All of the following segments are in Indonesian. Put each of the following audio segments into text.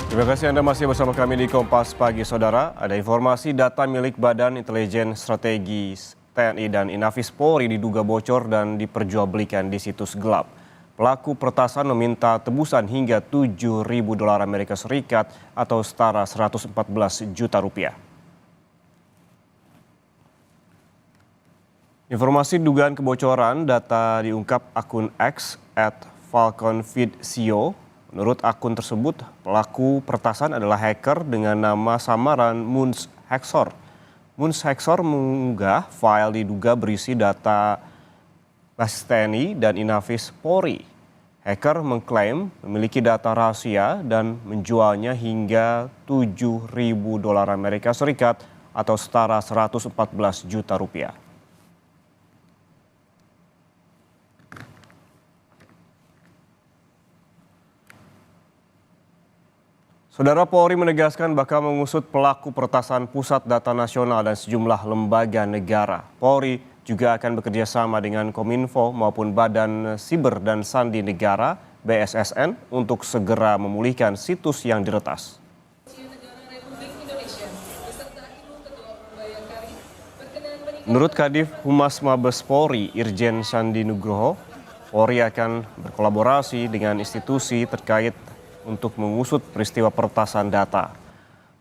Terima kasih Anda masih bersama kami di Kompas Pagi, Saudara. Ada informasi data milik Badan Intelijen Strategis TNI dan Inafis Polri diduga bocor dan diperjualbelikan di situs gelap. Pelaku peretasan meminta tebusan hingga $7.000 Amerika Serikat atau setara 114 juta rupiah. Informasi dugaan kebocoran data diungkap akun X @FalconFeedCO. Menurut akun tersebut, pelaku peretasan adalah hacker dengan nama samaran Moons Hacksaw. Moons Hacksaw mengunggah file diduga berisi data basis TNI dan Inafis Polri. Hacker mengklaim memiliki data rahasia dan menjualnya hingga $7.000 Amerika Serikat atau setara 114 juta rupiah. Saudara, Polri menegaskan bakal mengusut pelaku peretasan Pusat Data Nasional dan sejumlah lembaga negara. Polri juga akan bekerja sama dengan Kominfo maupun Badan Siber dan Sandi Negara (BSSN) untuk segera memulihkan situs yang diretas. Menurut Kadif Humas Mabes Polri, Irjen Sandi Nugroho, Polri akan berkolaborasi dengan institusi terkait untuk mengusut peristiwa peretasan data.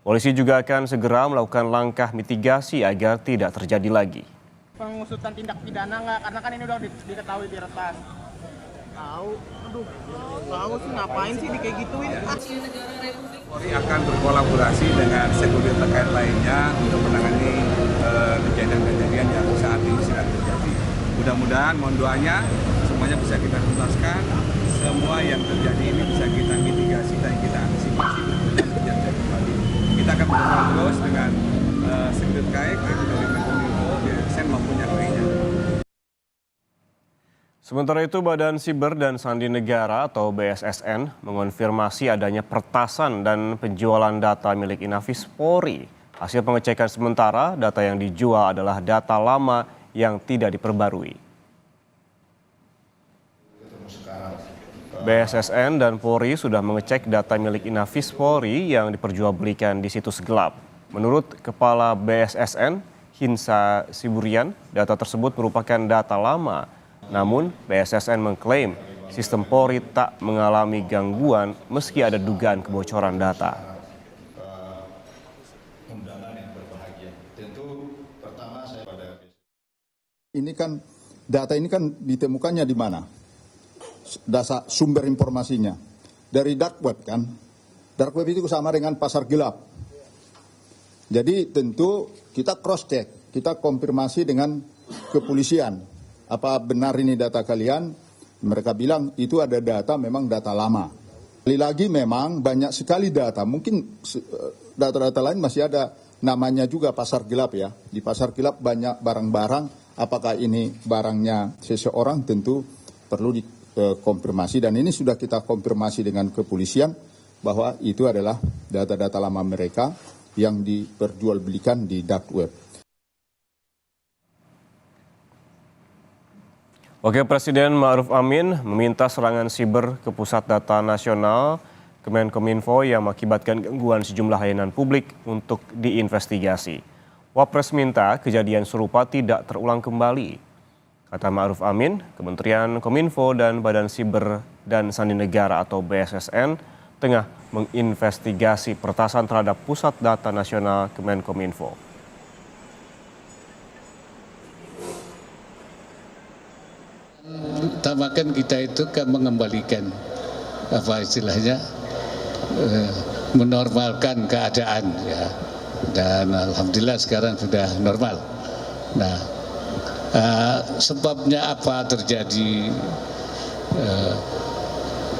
Polisi juga akan segera melakukan langkah mitigasi agar tidak terjadi lagi. Pengusutan tindak pidana nggak? Karena kan ini udah diketahui diretas. Tahu sih ngapain sih kayak gituin? Polri akan berkolaborasi dengan sekuritas terkait lainnya untuk menangani kejadian-kejadian yang saat ini sedang terjadi. Mudah-mudahan, mohon doanya, semuanya bisa kita tuntaskan. Semua yang terjadi ini bisa kita mitigasi dan kita antisipasi dan terjadi kembali. Kita akan bekerja terus dengan sekuritas terkait dari Kominfo, BSSN maupun yang lainnya. Sementara itu, Badan Siber dan Sandi Negara atau BSSN mengonfirmasi adanya peretasan dan penjualan data milik Inafis Polri. Hasil pengecekan sementara, data yang dijual adalah data lama yang tidak diperbarui. BSSN dan Polri sudah mengecek data milik Inafis Polri yang diperjualbelikan di situs gelap. Menurut Kepala BSSN, Hinsa Siburian, data tersebut merupakan data lama. Namun, BSSN mengklaim sistem Polri tak mengalami gangguan meski ada dugaan kebocoran data. Data ini kan ditemukannya di mana? Dasar sumber informasinya dari dark web kan. Dark web itu sama dengan pasar gelap. Jadi tentu kita cross check, kita konfirmasi dengan kepolisian. Apa benar ini data kalian? Mereka bilang itu ada data, memang data lama. Lagi memang banyak sekali data, mungkin data-data lain masih ada namanya juga pasar gelap ya. Di pasar gelap banyak barang-barang, apakah ini barangnya seseorang tentu perlu konfirmasi, dan ini sudah kita konfirmasi dengan kepolisian bahwa itu adalah data-data lama mereka yang diperjualbelikan di dark web. Wakil Presiden Ma'ruf Amin meminta serangan siber ke Pusat Data Nasional Kemenkominfo yang mengakibatkan gangguan sejumlah layanan publik untuk diinvestigasi. Wapres minta kejadian serupa tidak terulang kembali. Kata Ma'ruf Amin, Kementerian Kominfo dan Badan Siber dan Sandi Negara atau BSSN tengah menginvestigasi peretasan terhadap Pusat Data Nasional Kemenkominfo. Utamakan kita itu kan mengembalikan apa istilahnya menormalkan keadaan ya, dan alhamdulillah sekarang sudah normal. Nah, sebabnya apa terjadi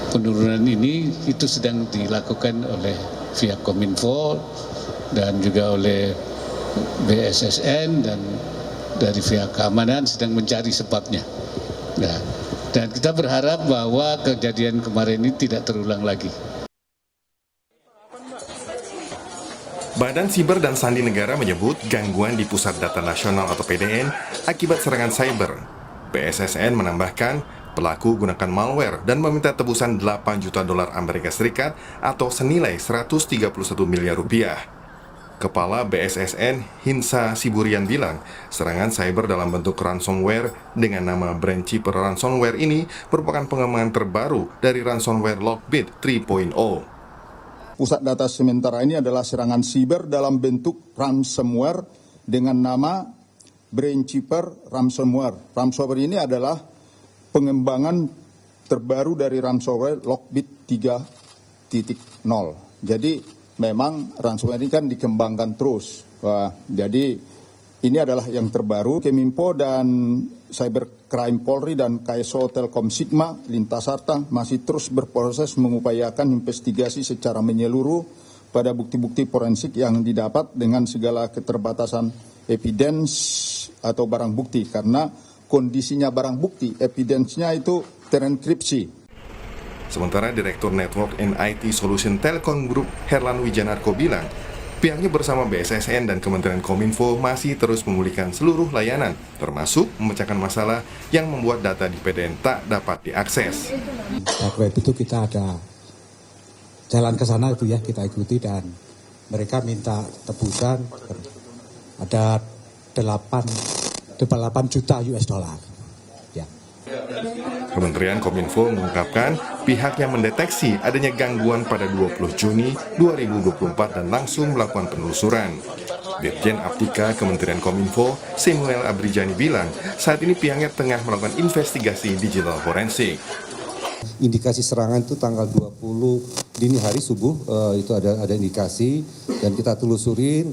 penurunan ini itu sedang dilakukan oleh pihak Kominfo dan juga oleh BSSN, dan dari pihak keamanan sedang mencari sebabnya. Nah, dan kita berharap bahwa kejadian kemarin ini tidak terulang lagi. Badan Siber dan Sandi Negara menyebut gangguan di Pusat Data Nasional atau PDN akibat serangan cyber. BSSN menambahkan Pelaku gunakan malware dan meminta tebusan 8 juta dolar Amerika Serikat atau senilai 131 miliar rupiah. Kepala BSSN Hinsa Siburian bilang, serangan cyber dalam bentuk ransomware dengan nama Brainkeeper Ransomware ini merupakan pengembangan terbaru dari ransomware Lockbit 3.0. Pusat data sementara ini adalah serangan siber dalam bentuk ransomware dengan nama Brainkeeper Ransomware. Ransomware ini adalah pengembangan terbaru dari ransomware Lockbit 3.0. Jadi memang ransomware ini kan dikembangkan terus. Jadi ini adalah yang terbaru. Keminfo dan Cybercrime Polri dan KSO Telkom Sigma Lintas Harta masih terus berproses mengupayakan investigasi secara menyeluruh pada bukti-bukti forensik yang didapat dengan segala keterbatasan evidence atau barang bukti. Karena kondisinya barang bukti, evidence-nya itu terenkripsi. Sementara Direktur Network and IT Solution Telkom Group Herlan Wijanarko bilang, pihaknya bersama BSSN dan Kementerian Kominfo masih terus memulihkan seluruh layanan, termasuk memecahkan masalah yang membuat data di PDN tak dapat diakses. Web itu kita ada jalan ke sana itu ya, kita ikuti dan mereka minta tebusan ada 8 juta US dollar. Ya. Kementerian Kominfo mengungkapkan pihaknya mendeteksi adanya gangguan pada 20 Juni 2024 dan langsung melakukan penelusuran. Dirjen Aptika Kementerian Kominfo, Samuel Abrijani bilang, saat ini pihaknya tengah melakukan investigasi digital forensik. Indikasi serangan itu tanggal 20 dini hari subuh itu ada indikasi dan kita telusurin,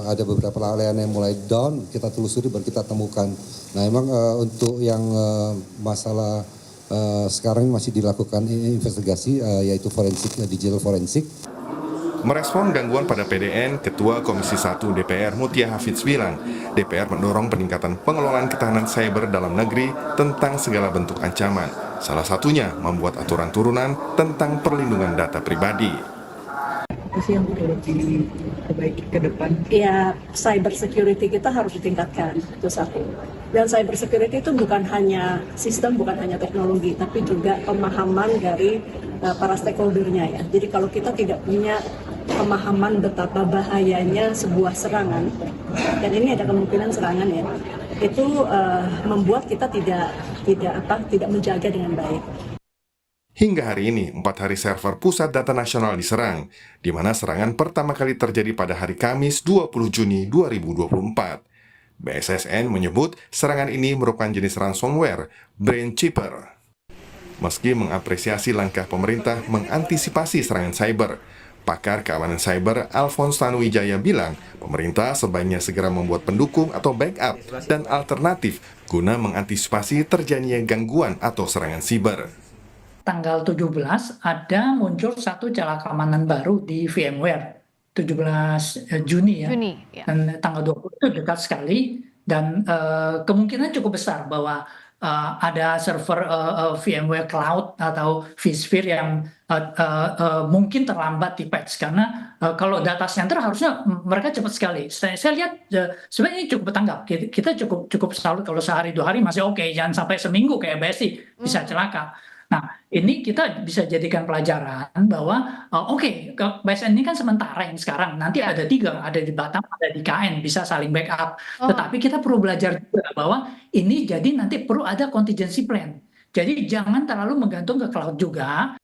ada beberapa layanan yang mulai down, kita telusuri baru kita temukan. Nah emang untuk yang masalah sekarang masih dilakukan investigasi yaitu forensik, digital forensik. Merespon gangguan pada PDN, Ketua Komisi 1 DPR Mutia Hafidz bilang, DPR mendorong peningkatan pengelolaan ketahanan cyber dalam negeri tentang segala bentuk ancaman. Salah satunya membuat aturan turunan tentang perlindungan data pribadi. Apa sih yang perlu diperbaiki ke depan? Ya, cyber security kita harus ditingkatkan, itu satu. Dan cyber security itu bukan hanya sistem, bukan hanya teknologi, tapi juga pemahaman dari para stakeholder-nya ya. Jadi kalau kita tidak punya pemahaman betapa bahayanya sebuah serangan, dan ini ada kemungkinan serangan ya, itu membuat kita tidak menjaga dengan baik. Hingga hari ini, 4 hari server Pusat Data Nasional diserang, di mana serangan pertama kali terjadi pada hari Kamis 20 Juni 2024. BSSN menyebut serangan ini merupakan jenis ransomware Brainkeeper. Meski mengapresiasi langkah pemerintah mengantisipasi serangan cyber, pakar keamanan cyber Alphonse Tanuwijaya bilang pemerintah sebaiknya segera membuat pendukung atau backup dan alternatif guna mengantisipasi terjadinya gangguan atau serangan siber. Tanggal 17 ada muncul satu celah keamanan baru di VMware, 17 Juni ya. Dan tanggal 20 itu dekat sekali dan kemungkinan cukup besar bahwa ada server VMware Cloud atau vSphere yang mungkin terlambat di patch karena kalau data center harusnya mereka cepat sekali. Saya lihat sebenarnya ini cukup bertanggap. Kita cukup selalu kalau sehari 2 hari masih oke, jangan sampai seminggu kayak BSI bisa celaka. Nah, ini kita bisa jadikan pelajaran bahwa BSN ini kan sementara yang sekarang, nanti ada 3, ada di Batam, ada di KN, bisa saling backup. Tetapi kita perlu belajar juga bahwa ini jadi nanti perlu ada contingency plan. Jadi jangan terlalu menggantung ke cloud juga.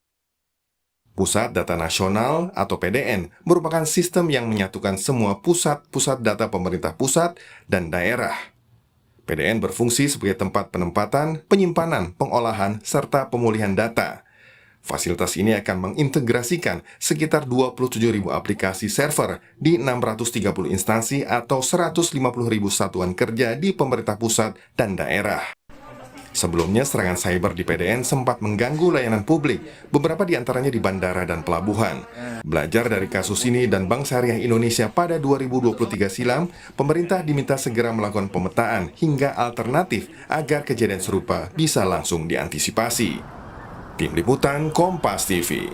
Pusat Data Nasional atau PDN merupakan sistem yang menyatukan semua pusat data pemerintah pusat dan daerah. PDN berfungsi sebagai tempat penempatan, penyimpanan, pengolahan, serta pemulihan data. Fasilitas ini akan mengintegrasikan sekitar 27.000 aplikasi server di 630 instansi atau 150.000 satuan kerja di pemerintah pusat dan daerah. Sebelumnya, serangan cyber di PDN sempat mengganggu layanan publik, beberapa di antaranya di bandara dan pelabuhan. Belajar dari kasus ini dan Bank Syariah Indonesia pada 2023 silam, pemerintah diminta segera melakukan pemetaan hingga alternatif agar kejadian serupa bisa langsung diantisipasi. Tim Liputan Kompas TV.